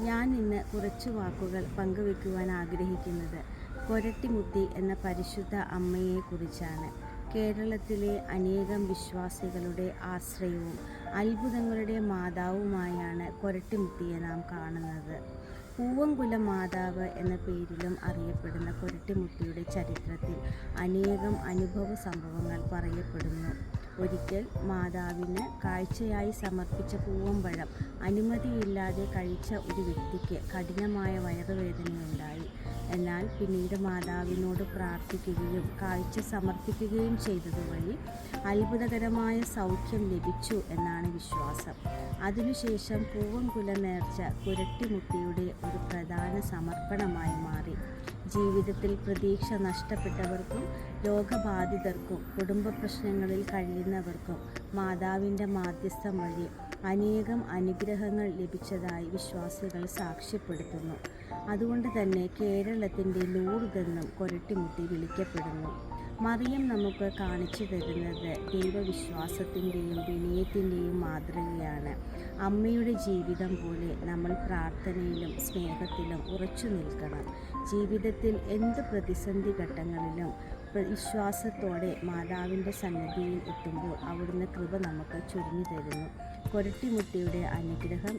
ഞാൻ ഇന്ന് കുറച്ച് വാക്കുകൾ പങ്കുവെക്കുവാൻ ആഗ്രഹിക്കുന്നത് കൊരട്ടിമുത്തി എന്ന പരിശുദ്ധ അമ്മയെക്കുറിച്ചാണ്. കേരളത്തിലെ അനേകം വിശ്വാസികളുടെ ആശ്രയവും അത്ഭുതങ്ങളുടെ മാതാവുമായാണ് കൊരട്ടിമുത്തിയെ നാം കാണുന്നത്. പൂവംകുല മാതാവ് എന്ന പേരിലും അറിയപ്പെടുന്ന കൊരട്ടിമുത്തിയുടെ ചരിത്രത്തിൽ അനേകം അനുഭവ സംഭവങ്ങൾ പറയപ്പെടുന്നു. ഒരിക്കൽ മാതാവിന് കാഴ്ചയായി സമർപ്പിച്ച പൂവമ്പഴം അനുമതിയില്ലാതെ കഴിച്ച ഒരു വ്യക്തിക്ക് കഠിനമായ വയറുവേദനയുണ്ടായി. എന്നാൽ പിന്നീട് മാതാവിനോട് പ്രാർത്ഥിക്കുകയും കാഴ്ച സമർപ്പിക്കുകയും ചെയ്തതുവഴി അത്ഭുതകരമായ സൗഖ്യം ലഭിച്ചു എന്നാണ് വിശ്വാസം. അതിനുശേഷം പൂവംകുല നേർച്ച കൊരട്ടിമുത്തിയുടെ ഒരു പ്രധാന സമർപ്പണമായി മാറി. ജീവിതത്തിൽ പ്രതീക്ഷ നഷ്ടപ്പെട്ടവർക്കും രോഗബാധിതർക്കും കുടുംബ പ്രശ്നങ്ങളിൽ കഴിയുന്നവർക്കും മാതാവിൻ്റെ മാധ്യസ്ഥം വഴി അനേകം അനുഗ്രഹങ്ങൾ ലഭിച്ചതായി വിശ്വാസികൾ സാക്ഷ്യപ്പെടുത്തുന്നു. അതുകൊണ്ട് തന്നെ കേരളത്തിൻ്റെ ലൂർദ് എന്നും കൊരട്ടിമുത്തി വിളിക്കപ്പെടുന്നു. മറിയം നമുക്ക് കാണിച്ചു തരുന്നത് ദൈവവിശ്വാസത്തിൻ്റെയും വിനയത്തിൻ്റെയും മാതൃകയാണ്. അമ്മയുടെ ജീവിതം പോലെ നമ്മൾ പ്രാർത്ഥനയിലും സ്നേഹത്തിലും ഉറച്ചു നിൽക്കണം. ജീവിതത്തിൽ എന്ത് പ്രതിസന്ധി ഘട്ടങ്ങളിലും വിശ്വാസത്തോടെ മാതാവിൻ്റെ സന്നിധിയിൽ എത്തുമ്പോൾ അവിടുന്ന് കൃപ നമുക്ക് ചൊരിഞ്ഞു തരുന്നു. കൊരട്ടിമുത്തിയുടെ അനുഗ്രഹം